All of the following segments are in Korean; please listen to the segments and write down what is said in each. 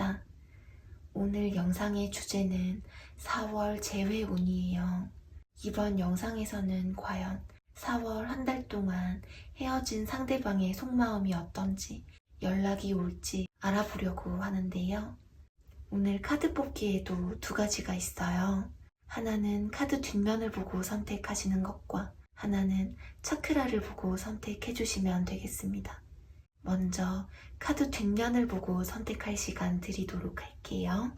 반갑습니다. 오늘 영상의 주제는 4월 재회운이에요. 이번 영상에서는 과연 4월 한 달 동안 헤어진 상대방의 속마음이 어떤지, 연락이 올지 알아보려고 하는데요. 오늘 카드 뽑기에도 두 가지가 있어요. 하나는 카드 뒷면을 보고 선택하시는 것과 하나는 차크라를 보고 선택해 주시면 되겠습니다. 먼저 카드 뒷면을 보고 선택할 시간 드리도록 할게요.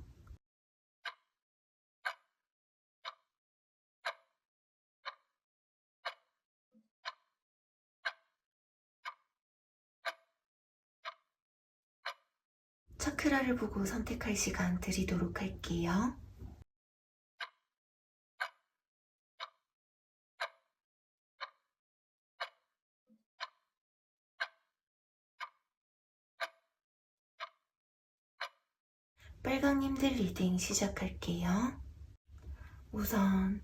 차크라를 보고 선택할 시간 드리도록 할게요. 빨강님들 리딩 시작할게요. 우선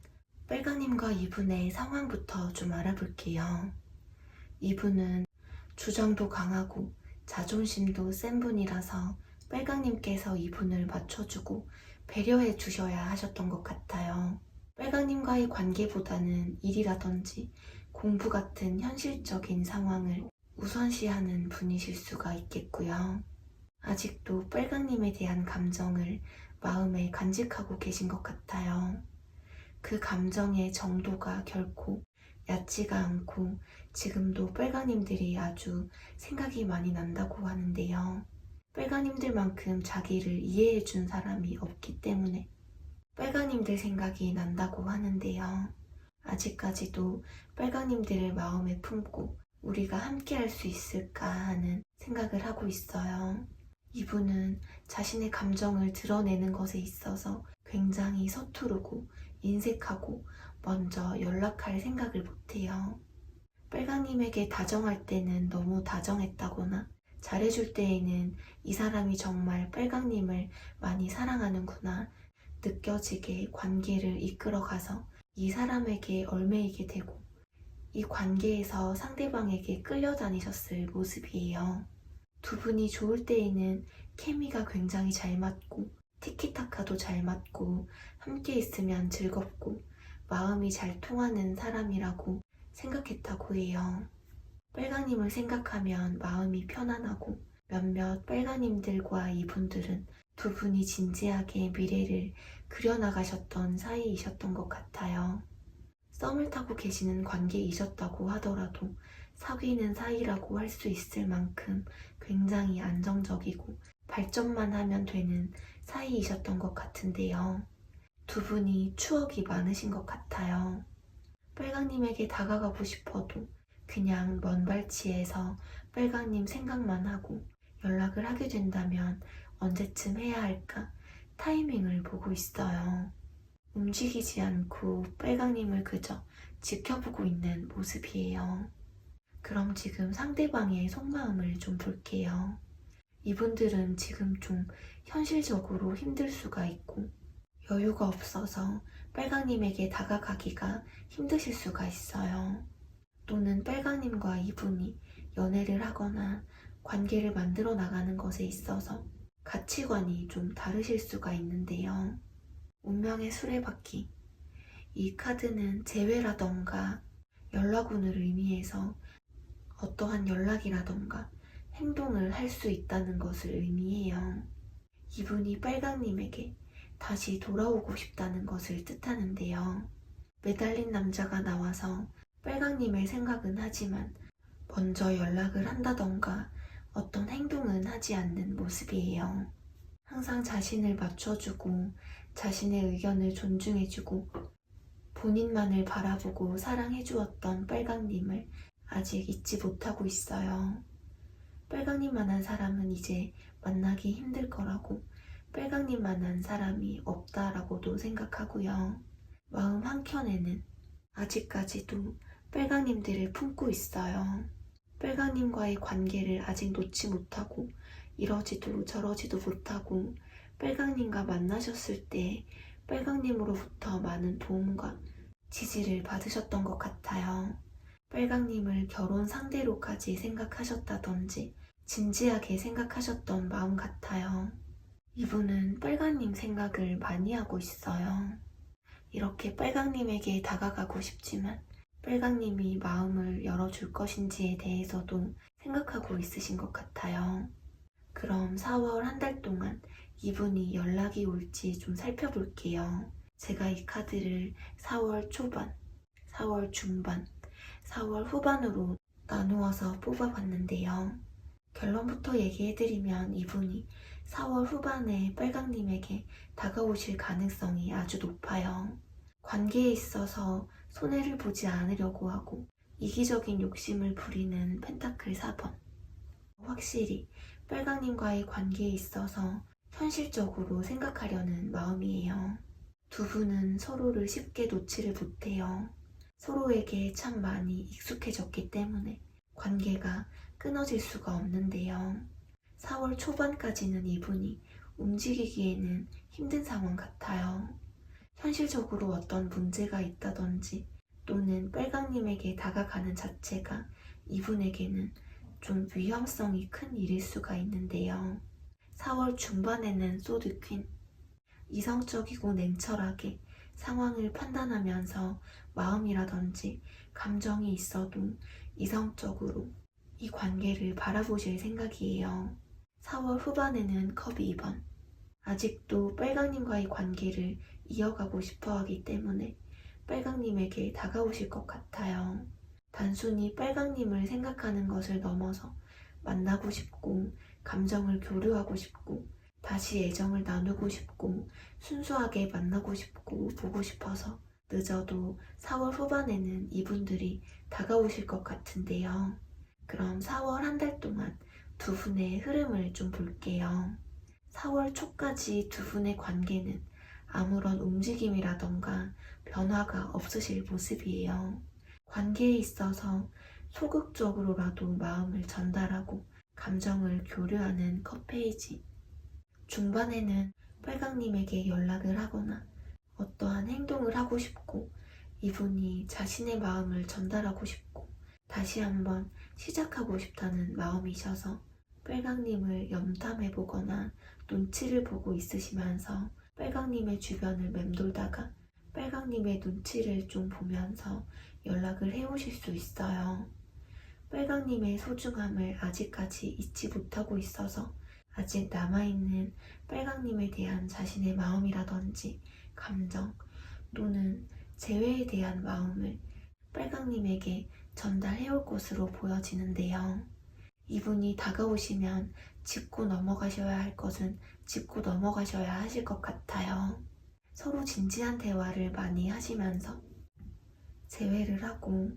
빨강님과 이분의 상황부터 좀 알아볼게요. 이분은 주정도 강하고 자존심도 센 분이라서 빨강님께서 이분을 맞춰주고 배려해 주셔야 하셨던 것 같아요. 빨강님과의 관계보다는 일이라든지 공부 같은 현실적인 상황을 우선시하는 분이실 수가 있겠고요. 아직도 빨강님에 대한 감정을 마음에 간직하고 계신 것 같아요. 그 감정의 정도가 결코 얕지가 않고 지금도 빨강님들이 아주 생각이 많이 난다고 하는데요. 빨강님들만큼 자기를 이해해준 사람이 없기 때문에 빨강님들 생각이 난다고 하는데요. 아직까지도 빨강님들을 마음에 품고 우리가 함께 할 수 있을까 하는 생각을 하고 있어요. 이분은 자신의 감정을 드러내는 것에 있어서 굉장히 서투르고 인색하고 먼저 연락할 생각을 못해요. 빨강님에게 다정할 때는 너무 다정했다거나 잘해줄 때에는 이 사람이 정말 빨강님을 많이 사랑하는구나 느껴지게 관계를 이끌어가서 이 사람에게 얽매이게 되고 이 관계에서 상대방에게 끌려다니셨을 모습이에요. 두 분이 좋을 때에는 케미가 굉장히 잘 맞고 티키타카도 잘 맞고 함께 있으면 즐겁고 마음이 잘 통하는 사람이라고 생각했다고 해요. 빨강님을 생각하면 마음이 편안하고 몇몇 빨강님들과 이분들은 두 분이 진지하게 미래를 그려나가셨던 사이이셨던 것 같아요. 썸을 타고 계시는 관계이셨다고 하더라도 사귀는 사이라고 할 수 있을 만큼 굉장히 안정적이고 발전만 하면 되는 사이이셨던 것 같은데요. 두 분이 추억이 많으신 것 같아요. 빨강님에게 다가가고 싶어도 그냥 먼 발치에서 빨강님 생각만 하고 연락을 하게 된다면 언제쯤 해야 할까 타이밍을 보고 있어요. 움직이지 않고 빨강님을 그저 지켜보고 있는 모습이에요. 그럼 지금 상대방의 속마음을 좀 볼게요. 이분들은 지금 좀 현실적으로 힘들 수가 있고 여유가 없어서 빨강님에게 다가가기가 힘드실 수가 있어요. 또는 빨강님과 이분이 연애를 하거나 관계를 만들어 나가는 것에 있어서 가치관이 좀 다르실 수가 있는데요. 운명의 수레바퀴. 이 카드는 재회라던가 연락운을 의미해서 어떠한 연락이라던가 행동을 할 수 있다는 것을 의미해요. 이분이 빨강님에게 다시 돌아오고 싶다는 것을 뜻하는데요. 매달린 남자가 나와서 빨강님의 생각은 하지만 먼저 연락을 한다던가 어떤 행동은 하지 않는 모습이에요. 항상 자신을 맞춰주고 자신의 의견을 존중해주고 본인만을 바라보고 사랑해주었던 빨강님을 아직 잊지 못하고 있어요. 빨강님만한 사람은 이제 만나기 힘들 거라고 빨강님만한 사람이 없다라고도 생각하고요. 마음 한켠에는 아직까지도 빨강님들을 품고 있어요. 빨강님과의 관계를 아직 놓지 못하고 이러지도 저러지도 못하고 빨강님과 만나셨을 때 빨강님으로부터 많은 도움과 지지를 받으셨던 것 같아요. 빨강님을 결혼 상대로까지 생각하셨다든지 진지하게 생각하셨던 마음 같아요. 이분은 빨강님 생각을 많이 하고 있어요. 이렇게 빨강님에게 다가가고 싶지만 빨강님이 마음을 열어줄 것인지에 대해서도 생각하고 있으신 것 같아요. 그럼 4월 한 달 동안 이분이 연락이 올지 좀 살펴볼게요. 제가 이 카드를 4월 초반, 4월 중반, 4월 후반으로 나누어서 뽑아봤는데요. 결론부터 얘기해드리면 이분이 4월 후반에 빨강님에게 다가오실 가능성이 아주 높아요. 관계에 있어서 손해를 보지 않으려고 하고 이기적인 욕심을 부리는 펜타클 4번. 확실히 빨강님과의 관계에 있어서 현실적으로 생각하려는 마음이에요. 두 분은 서로를 쉽게 놓지를 못해요. 서로에게 참 많이 익숙해졌기 때문에 관계가 끊어질 수가 없는데요. 4월 초반까지는 이분이 움직이기에는 힘든 상황 같아요. 현실적으로 어떤 문제가 있다든지 또는 빨강님에게 다가가는 자체가 이분에게는 좀 위험성이 큰 일일 수가 있는데요. 4월 중반에는 소드 퀸, 이성적이고 냉철하게 상황을 판단하면서 마음이라든지 감정이 있어도 이성적으로 이 관계를 바라보실 생각이에요. 4월 후반에는 컵 2번. 아직도 빨강님과의 관계를 이어가고 싶어 하기 때문에 빨강님에게 다가오실 것 같아요. 단순히 빨강님을 생각하는 것을 넘어서 만나고 싶고 감정을 교류하고 싶고 다시 애정을 나누고 싶고 순수하게 만나고 싶고 보고 싶어서 늦어도 4월 후반에는 이분들이 다가오실 것 같은데요. 그럼 4월 한 달 동안 두 분의 흐름을 좀 볼게요. 4월 초까지 두 분의 관계는 아무런 움직임이라던가 변화가 없으실 모습이에요. 관계에 있어서 소극적으로라도 마음을 전달하고 감정을 교류하는 컵 페이지. 중반에는 빨강님에게 연락을 하거나 어떠한 행동을 하고 싶고 이분이 자신의 마음을 전달하고 싶고 다시 한번 시작하고 싶다는 마음이셔서 빨강님을 염탐해보거나 눈치를 보고 있으시면서 빨강님의 주변을 맴돌다가 빨강님의 눈치를 좀 보면서 연락을 해오실 수 있어요. 빨강님의 소중함을 아직까지 잊지 못하고 있어서 아직 남아있는 빨강님에 대한 자신의 마음이라든지 감정 또는 재회에 대한 마음을 빨강님에게 전달해올 것으로 보여지는데요. 이분이 다가오시면 짚고 넘어가셔야 할 것은 짚고 넘어가셔야 하실 것 같아요. 서로 진지한 대화를 많이 하시면서 재회를 하고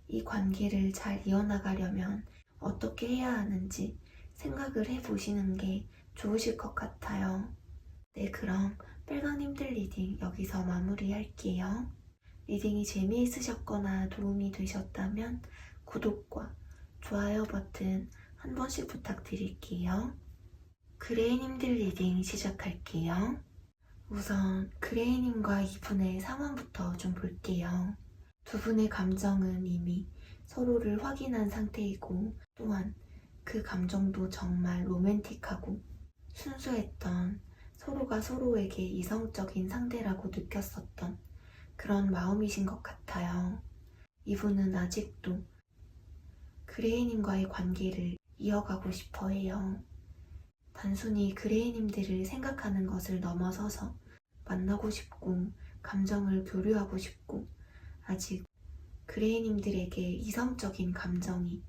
이 관계를 잘 이어나가려면 어떻게 해야 하는지 생각을 해보시는 게 좋으실 것 같아요. 네, 그럼 빨강님들 리딩 여기서 마무리할게요. 리딩이 재미있으셨거나 도움이 되셨다면 구독과 좋아요 버튼 한 번씩 부탁드릴게요. 그레이님들 리딩 시작할게요. 우선 그레이님과 이분의 상황부터 좀 볼게요. 두 분의 감정은 이미 서로를 확인한 상태이고 또한 그 감정도 정말 로맨틱하고 순수했던 서로가 서로에게 이성적인 상대라고 느꼈었던 그런 마음이신 것 같아요. 이분은 아직도 그레이님과의 관계를 이어가고 싶어 해요. 단순히 그레이님들을 생각하는 것을 넘어서서 만나고 싶고 감정을 교류하고 싶고 아직 그레이님들에게 이성적인 감정이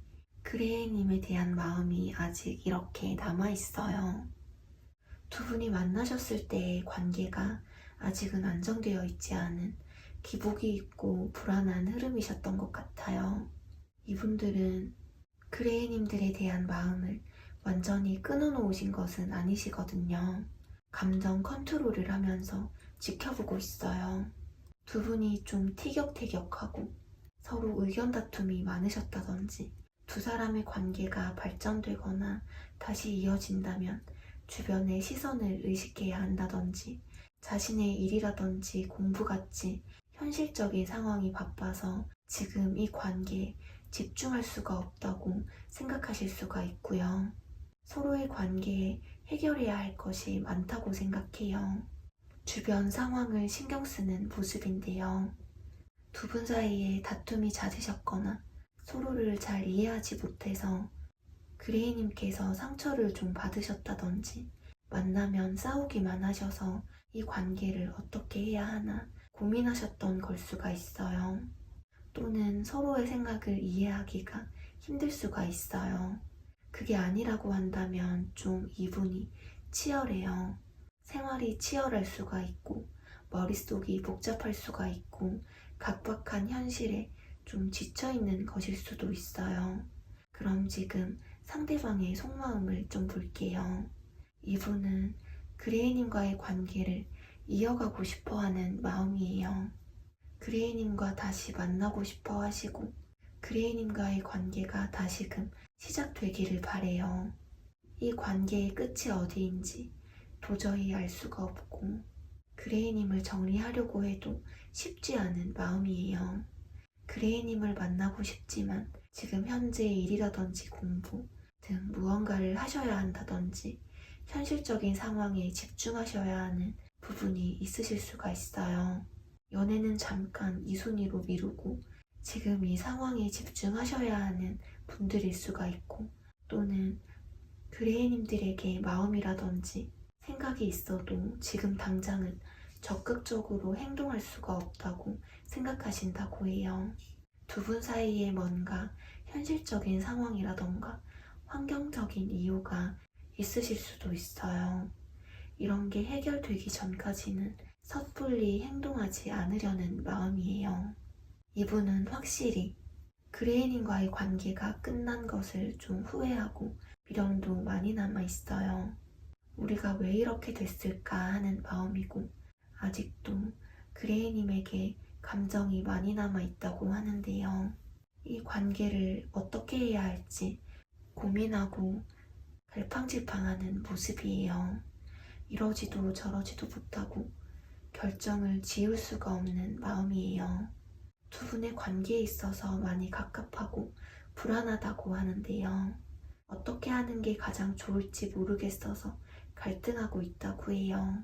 그레이님에 대한 마음이 아직 이렇게 남아있어요. 두 분이 만나셨을 때의 관계가 아직은 안정되어 있지 않은 기복이 있고 불안한 흐름이셨던 것 같아요. 이분들은 그레이님들에 대한 마음을 완전히 끊어놓으신 것은 아니시거든요. 감정 컨트롤을 하면서 지켜보고 있어요. 두 분이 좀 티격태격하고 서로 의견 다툼이 많으셨다든지 두 사람의 관계가 발전되거나 다시 이어진다면 주변의 시선을 의식해야 한다든지 자신의 일이라든지 공부같이 현실적인 상황이 바빠서 지금 이 관계에 집중할 수가 없다고 생각하실 수가 있고요. 서로의 관계에 해결해야 할 것이 많다고 생각해요. 주변 상황을 신경 쓰는 모습인데요. 두 분 사이에 다툼이 잦으셨거나 서로를 잘 이해하지 못해서 그레이님께서 상처를 좀 받으셨다든지 만나면 싸우기만 하셔서 이 관계를 어떻게 해야 하나 고민하셨던 걸 수가 있어요. 또는 서로의 생각을 이해하기가 힘들 수가 있어요. 그게 아니라고 한다면 좀 이분이 치열해요. 생활이 치열할 수가 있고 머릿속이 복잡할 수가 있고 각박한 현실에 좀 지쳐있는 것일 수도 있어요. 그럼 지금 상대방의 속마음을 좀 볼게요. 이분은 그레이님과의 관계를 이어가고 싶어 하는 마음이에요. 그레이님과 다시 만나고 싶어 하시고 그레이님과의 관계가 다시금 시작되기를 바래요. 이 관계의 끝이 어디인지 도저히 알 수가 없고 그레이님을 정리하려고 해도 쉽지 않은 마음이에요. 그레이님을 만나고 싶지만 지금 현재 일이라든지 공부 등 무언가를 하셔야 한다든지 현실적인 상황에 집중하셔야 하는 부분이 있으실 수가 있어요. 연애는 잠깐 이 순위로 미루고 지금 이 상황에 집중하셔야 하는 분들일 수가 있고 또는 그레이님들에게 마음이라든지 생각이 있어도 지금 당장은 적극적으로 행동할 수가 없다고 생각하신다고 해요. 두 분 사이에 뭔가 현실적인 상황이라던가 환경적인 이유가 있으실 수도 있어요. 이런 게 해결되기 전까지는 섣불리 행동하지 않으려는 마음이에요. 이분은 확실히 그레이님과의 관계가 끝난 것을 좀 후회하고 미련도 많이 남아있어요. 우리가 왜 이렇게 됐을까 하는 마음이고 아직도 그레이님에게 감정이 많이 남아있다고 하는데요. 이 관계를 어떻게 해야 할지 고민하고 갈팡질팡하는 모습이에요. 이러지도 저러지도 못하고 결정을 지을 수가 없는 마음이에요. 두 분의 관계에 있어서 많이 갑갑하고 불안하다고 하는데요. 어떻게 하는 게 가장 좋을지 모르겠어서 갈등하고 있다고 해요.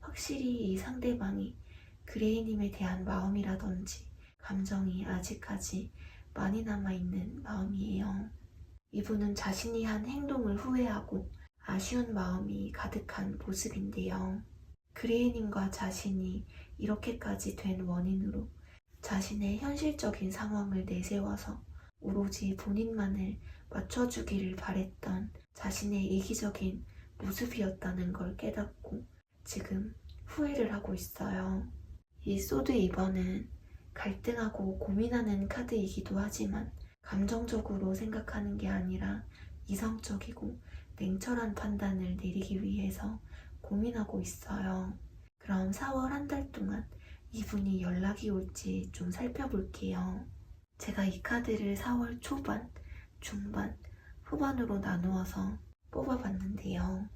확실히 이 상대방이 그레이님에 대한 마음이라든지 감정이 아직까지 많이 남아있는 마음이에요. 이분은 자신이 한 행동을 후회하고 아쉬운 마음이 가득한 모습인데요. 그레이님과 자신이 이렇게까지 된 원인으로 자신의 현실적인 상황을 내세워서 오로지 본인만을 맞춰주기를 바랬던 자신의 이기적인 모습이었다는 걸 깨닫고 지금 후회를 하고 있어요. 이 소드 2번은 갈등하고 고민하는 카드이기도 하지만 감정적으로 생각하는 게 아니라 이성적이고 냉철한 판단을 내리기 위해서 고민하고 있어요. 그럼 4월 한 달 동안 이분이 연락이 올지 좀 살펴볼게요. 제가 이 카드를 4월 초반, 중반, 후반으로 나누어서 뽑아봤는데요.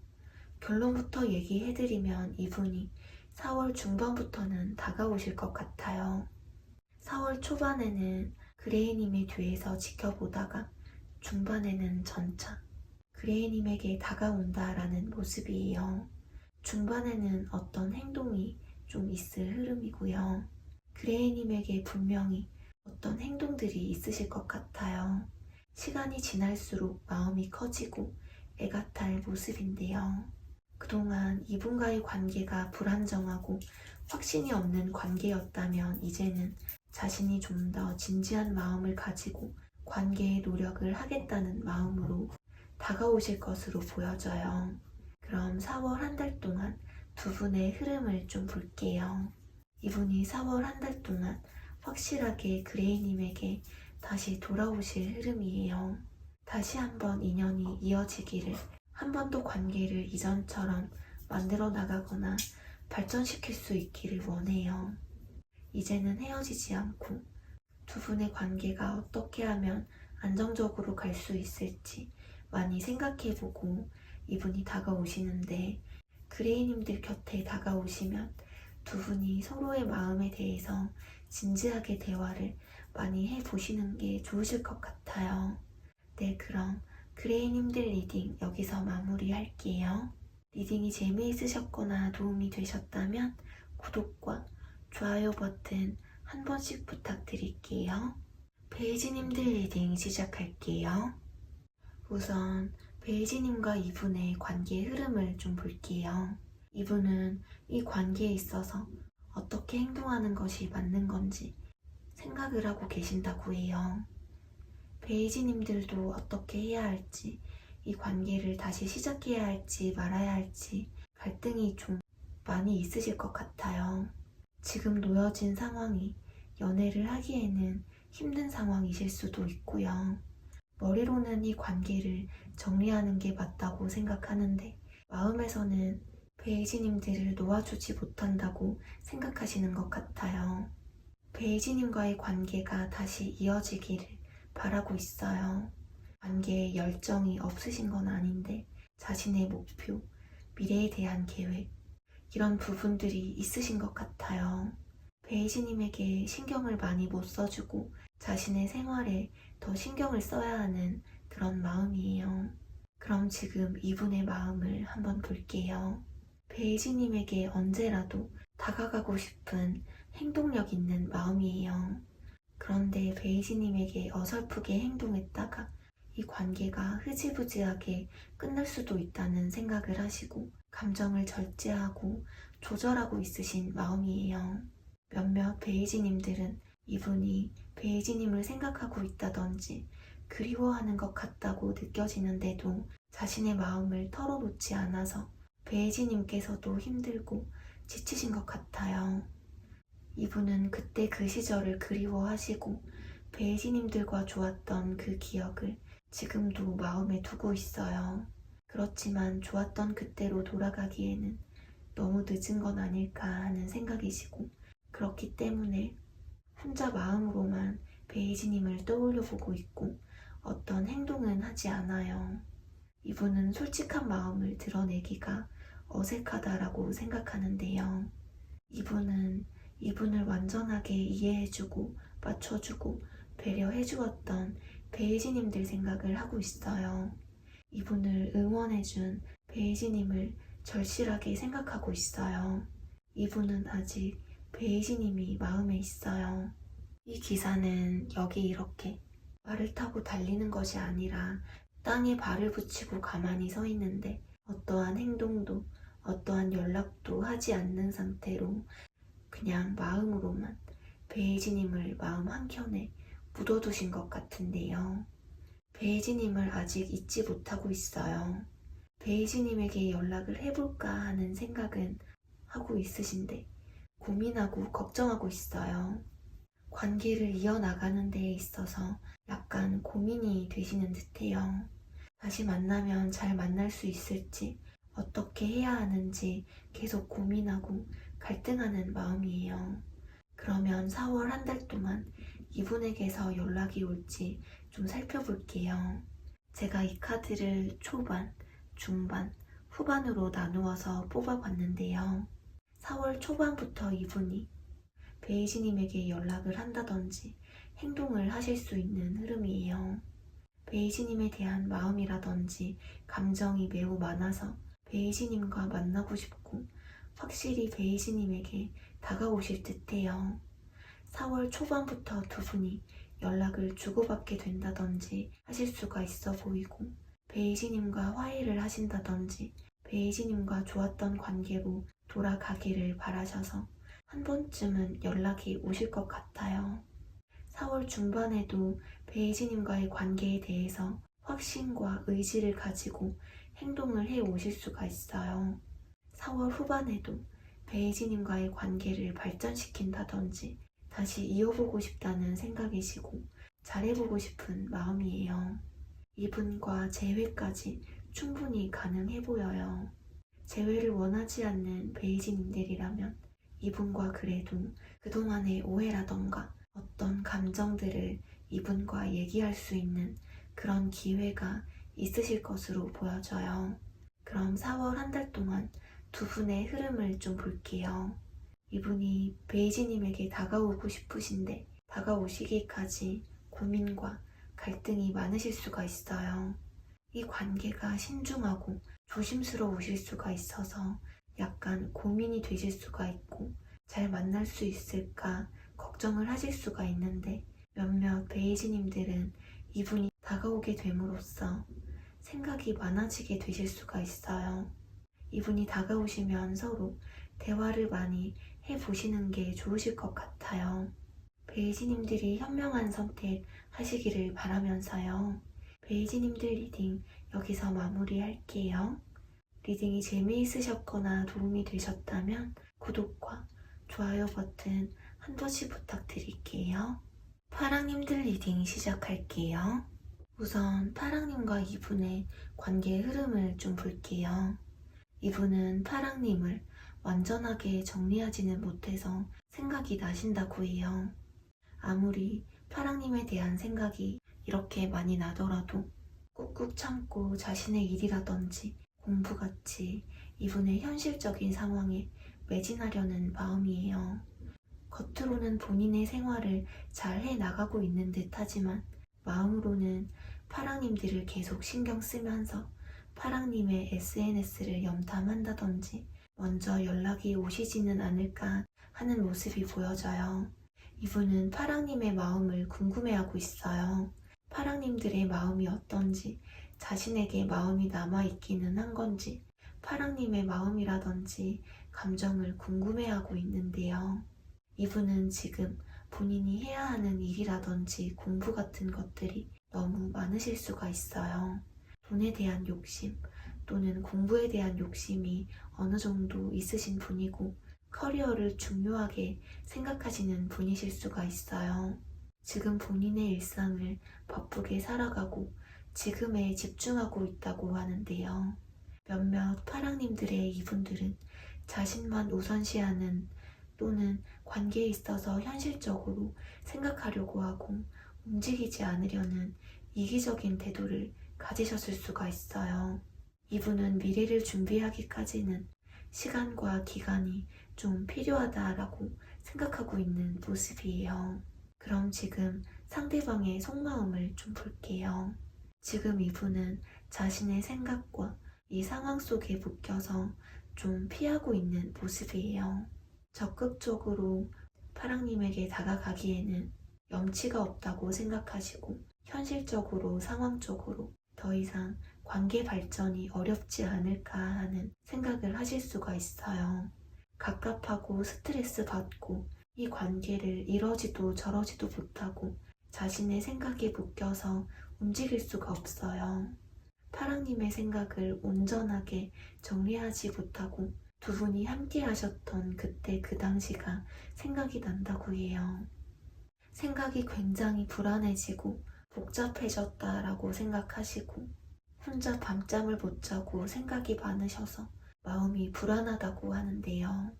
결론부터 얘기해드리면 이분이 4월 중반부터는 다가오실 것 같아요. 4월 초반에는 그레이님의 뒤에서 지켜보다가 중반에는 전차 그레이님에게 다가온다라는 모습이에요. 중반에는 어떤 행동이 좀 있을 흐름이고요. 그레이님에게 분명히 어떤 행동들이 있으실 것 같아요. 시간이 지날수록 마음이 커지고 애가 탈 모습인데요. 그동안 이분과의 관계가 불안정하고 확신이 없는 관계였다면 이제는 자신이 좀 더 진지한 마음을 가지고 관계에 노력을 하겠다는 마음으로 다가오실 것으로 보여져요. 그럼 4월 한 달 동안 두 분의 흐름을 좀 볼게요. 이분이 4월 한 달 동안 확실하게 그레이님에게 다시 돌아오실 흐름이에요. 다시 한번 인연이 이어지기를, 한 번 더 관계를 이전처럼 만들어 나가거나 발전시킬 수 있기를 원해요. 이제는 헤어지지 않고 두 분의 관계가 어떻게 하면 안정적으로 갈 수 있을지 많이 생각해보고 이분이 다가오시는데, 그레이님들 곁에 다가오시면 두 분이 서로의 마음에 대해서 진지하게 대화를 많이 해보시는 게 좋으실 것 같아요. 네, 그럼 그레이님들 리딩 여기서 마무리할게요. 리딩이 재미있으셨거나 도움이 되셨다면 구독과 좋아요 버튼 한 번씩 부탁드릴게요. 베이지님들 리딩 시작할게요. 우선 베이지님과 이분의 관계의 흐름을 좀 볼게요. 이분은 이 관계에 있어서 어떻게 행동하는 것이 맞는 건지 생각을 하고 계신다고 해요. 베이지님들도 어떻게 해야 할지, 이 관계를 다시 시작해야 할지 말아야 할지 갈등이 좀 많이 있으실 것 같아요. 지금 놓여진 상황이 연애를 하기에는 힘든 상황이실 수도 있고요. 머리로는 이 관계를 정리하는 게 맞다고 생각하는데 마음에서는 베이지님들을 놓아주지 못한다고 생각하시는 것 같아요. 베이지님과의 관계가 다시 이어지기를 바라고 있어요. 관계에 열정이 없으신 건 아닌데 자신의 목표, 미래에 대한 계획 이런 부분들이 있으신 것 같아요. 베이지님에게 신경을 많이 못 써주고 자신의 생활에 더 신경을 써야 하는 그런 마음이에요. 그럼 지금 이분의 마음을 한번 볼게요. 베이지님에게 언제라도 다가가고 싶은 행동력 있는 마음이에요. 그런데 베이지님에게 어설프게 행동했다가 이 관계가 흐지부지하게 끝날 수도 있다는 생각을 하시고 감정을 절제하고 조절하고 있으신 마음이에요. 몇몇 베이지님들은 이분이 베이지님을 생각하고 있다든지 그리워하는 것 같다고 느껴지는데도 자신의 마음을 털어놓지 않아서 베이지님께서도 힘들고 지치신 것 같아요. 이분은 그때 그 시절을 그리워하시고 베이지님들과 좋았던 그 기억을 지금도 마음에 두고 있어요. 그렇지만 좋았던 그때로 돌아가기에는 너무 늦은 건 아닐까 하는 생각이시고 그렇기 때문에 혼자 마음으로만 베이지님을 떠올려 보고 있고 어떤 행동은 하지 않아요. 이분은 솔직한 마음을 드러내기가 어색하다라고 생각하는데요. 이분은 이분을 완전하게 이해해주고 맞춰주고 배려해주었던 베이지님들 생각을 하고 있어요. 이분을 응원해준 베이지님을 절실하게 생각하고 있어요. 이분은 아직 베이지님이 마음에 있어요. 이 기사는 여기 이렇게 말을 타고 달리는 것이 아니라 땅에 발을 붙이고 가만히 서 있는데 어떠한 행동도 어떠한 연락도 하지 않는 상태로 그냥 마음으로만 베이지님을 마음 한켠에 묻어두신 것 같은데요. 베이지님을 아직 잊지 못하고 있어요. 베이지님에게 연락을 해볼까 하는 생각은 하고 있으신데 고민하고 걱정하고 있어요. 관계를 이어나가는 데에 있어서 약간 고민이 되시는 듯해요. 다시 만나면 잘 만날 수 있을지 어떻게 해야 하는지 계속 고민하고 갈등하는 마음이에요. 그러면 4월 한 달 동안 이분에게서 연락이 올지 좀 살펴볼게요. 제가 이 카드를 초반, 중반, 후반으로 나누어서 뽑아봤는데요. 4월 초반부터 이분이 베이지님에게 연락을 한다든지 행동을 하실 수 있는 흐름이에요. 베이지님에 대한 마음이라든지 감정이 매우 많아서 베이지님과 만나고 싶고 확실히 베이지님에게 다가오실 듯해요. 4월 초반부터 두 분이 연락을 주고받게 된다든지 하실 수가 있어 보이고 베이지님과 화해를 하신다든지 베이지님과 좋았던 관계로 돌아가기를 바라셔서 한 번쯤은 연락이 오실 것 같아요. 4월 중반에도 베이지님과의 관계에 대해서 확신과 의지를 가지고 행동을 해 오실 수가 있어요. 4월 후반에도 베이지님과의 관계를 발전시킨다든지 다시 이어보고 싶다는 생각이시고 잘해보고 싶은 마음이에요. 이분과 재회까지 충분히 가능해 보여요. 재회를 원하지 않는 베이지님들이라면 이분과 그래도 그동안의 오해라던가 어떤 감정들을 이분과 얘기할 수 있는 그런 기회가 있으실 것으로 보여져요. 그럼 4월 한 달 동안 두 분의 흐름을 좀 볼게요. 이분이 베이지님에게 다가오고 싶으신데 다가오시기까지 고민과 갈등이 많으실 수가 있어요. 이 관계가 신중하고 조심스러우실 수가 있어서 약간 고민이 되실 수가 있고 잘 만날 수 있을까 걱정을 하실 수가 있는데 몇몇 베이지님들은 이분이 다가오게 됨으로써 생각이 많아지게 되실 수가 있어요. 이분이 다가오시면 서로 대화를 많이 해보시는 게 좋으실 것 같아요. 베이지님들이 현명한 선택 하시기를 바라면서요. 베이지님들 리딩 여기서 마무리할게요. 리딩이 재미있으셨거나 도움이 되셨다면 구독과 좋아요 버튼 한 번씩 부탁드릴게요. 파랑님들 리딩 시작할게요. 우선 파랑님과 이분의 관계의 흐름을 좀 볼게요. 이분은 파랑님을 완전하게 정리하지는 못해서 생각이 나신다고 해요. 아무리 파랑님에 대한 생각이 이렇게 많이 나더라도 꾹꾹 참고 자신의 일이라든지 공부같이 이분의 현실적인 상황에 매진하려는 마음이에요. 겉으로는 본인의 생활을 잘 해나가고 있는 듯 하지만 마음으로는 파랑님들을 계속 신경 쓰면서 파랑님의 SNS를 염탐한다든지 먼저 연락이 오시지는 않을까 하는 모습이 보여져요. 이분은 파랑님의 마음을 궁금해하고 있어요. 파랑님들의 마음이 어떤지, 자신에게 마음이 남아있기는 한 건지, 파랑님의 마음이라든지 감정을 궁금해하고 있는데요. 이분은 지금 본인이 해야 하는 일이라든지 공부 같은 것들이 너무 많으실 수가 있어요. 돈에 대한 욕심 또는 공부에 대한 욕심이 어느 정도 있으신 분이고 커리어를 중요하게 생각하시는 분이실 수가 있어요. 지금 본인의 일상을 바쁘게 살아가고 지금에 집중하고 있다고 하는데요. 몇몇 파랑님들의 이분들은 자신만 우선시하는 또는 관계에 있어서 현실적으로 생각하려고 하고 움직이지 않으려는 이기적인 태도를 가지셨을 수가 있어요. 이분은 미래를 준비하기까지는 시간과 기간이 좀 필요하다라고 생각하고 있는 모습이에요. 그럼 지금 상대방의 속마음을 좀 볼게요. 지금 이분은 자신의 생각과 이 상황 속에 묶여서 좀 피하고 있는 모습이에요. 적극적으로 파랑님에게 다가가기에는 염치가 없다고 생각하시고 현실적으로 상황적으로 더 이상 관계 발전이 어렵지 않을까 하는 생각을 하실 수가 있어요. 갑갑하고 스트레스 받고 이 관계를 이러지도 저러지도 못하고 자신의 생각에 묶여서 움직일 수가 없어요. 파랑님의 생각을 온전하게 정리하지 못하고 두 분이 함께 하셨던 그때 그 당시가 생각이 난다고 해요. 생각이 굉장히 불안해지고 복잡해졌다라고 생각하시고 혼자 밤잠을 못 자고 생각이 많으셔서 마음이 불안하다고 하는데요.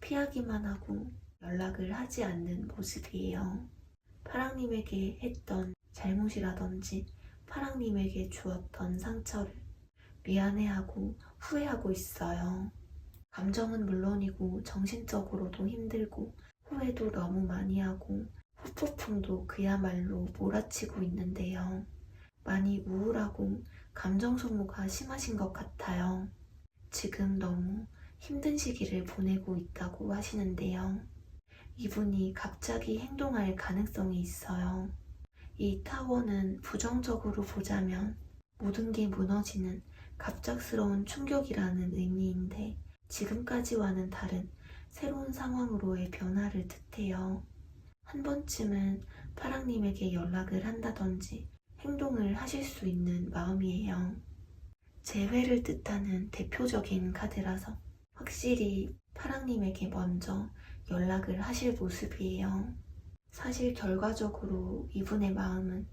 피하기만 하고 연락을 하지 않는 모습이에요. 파랑님에게 했던 잘못이라든지 파랑님에게 주었던 상처를 미안해하고 후회하고 있어요. 감정은 물론이고 정신적으로도 힘들고 후회도 너무 많이 하고 후폭풍도 그야말로 몰아치고 있는데요. 많이 우울하고 감정 소모가 심하신 것 같아요. 지금 너무 힘든 시기를 보내고 있다고 하시는데요. 이분이 갑자기 행동할 가능성이 있어요. 이 타워는 부정적으로 보자면 모든 게 무너지는 갑작스러운 충격이라는 의미인데 지금까지와는 다른 새로운 상황으로의 변화를 뜻해요. 한 번쯤은 파랑님에게 연락을 한다든지 행동을 하실 수 있는 마음이에요. 재회를 뜻하는 대표적인 카드라서 확실히 파랑님에게 먼저 연락을 하실 모습이에요. 사실 결과적으로 이분의 마음은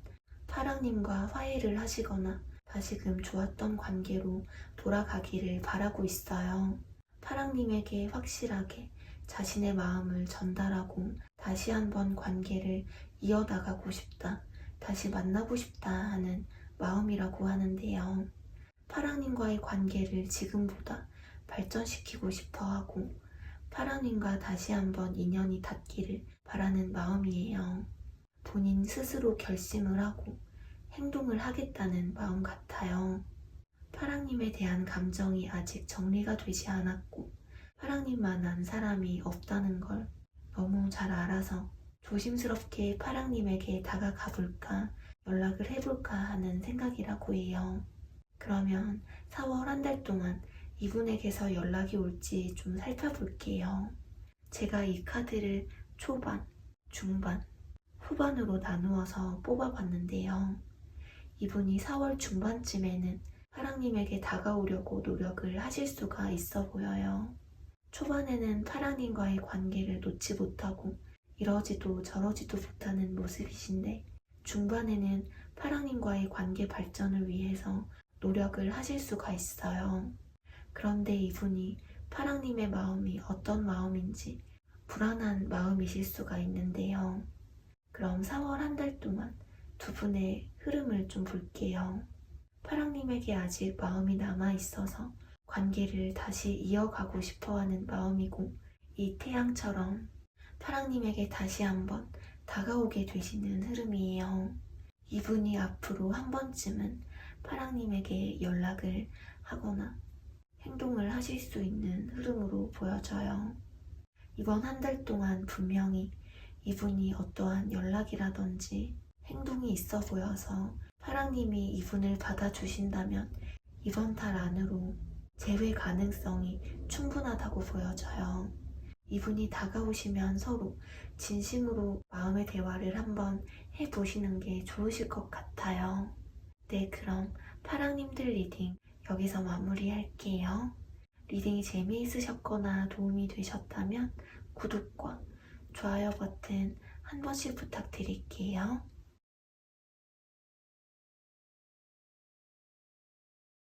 파랑님과 화해를 하시거나 다시금 좋았던 관계로 돌아가기를 바라고 있어요. 파랑님에게 확실하게 자신의 마음을 전달하고 다시 한번 관계를 이어나가고 싶다, 다시 만나고 싶다 하는 마음이라고 하는데요. 파랑님과의 관계를 지금보다 발전시키고 싶어 하고 파랑님과 다시 한번 인연이 닿기를 바라는 마음이에요. 본인 스스로 결심을 하고 행동을 하겠다는 마음 같아요. 파랑님에 대한 감정이 아직 정리가 되지 않았고 파랑님만한 사람이 없다는 걸 너무 잘 알아서 조심스럽게 파랑님에게 다가가 볼까 연락을 해볼까 하는 생각이라고 해요. 그러면 4월 한 달 동안 이분에게서 연락이 올지 좀 살펴볼게요. 제가 이 카드를 초반, 중반, 후반으로 나누어서 뽑아봤는데요. 이분이 4월 중반쯤에는 파랑님에게 다가오려고 노력을 하실 수가 있어 보여요. 초반에는 파랑님과의 관계를 놓지 못하고 이러지도 저러지도 못하는 모습이신데 중반에는 파랑님과의 관계 발전을 위해서 노력을 하실 수가 있어요. 그런데 이분이 파랑님의 마음이 어떤 마음인지 불안한 마음이실 수가 있는데요. 그럼 4월 한 달 동안 두 분의 흐름을 좀 볼게요. 파랑님에게 아직 마음이 남아있어서 관계를 다시 이어가고 싶어하는 마음이고 이 태양처럼 파랑님에게 다시 한번 다가오게 되시는 흐름이에요. 이분이 앞으로 한 번쯤은 파랑님에게 연락을 하거나 행동을 하실 수 있는 흐름으로 보여져요. 이번 한 달 동안 분명히 이분이 어떠한 연락이라든지 행동이 있어 보여서 파랑님이 이분을 받아주신다면 이번 달 안으로 재회 가능성이 충분하다고 보여져요. 이분이 다가오시면 서로 진심으로 마음의 대화를 한번 해보시는 게 좋으실 것 같아요. 네, 그럼 파랑님들 리딩 여기서 마무리할게요. 리딩이 재미있으셨거나 도움이 되셨다면 구독과 좋아요 버튼 한 번씩 부탁드릴게요.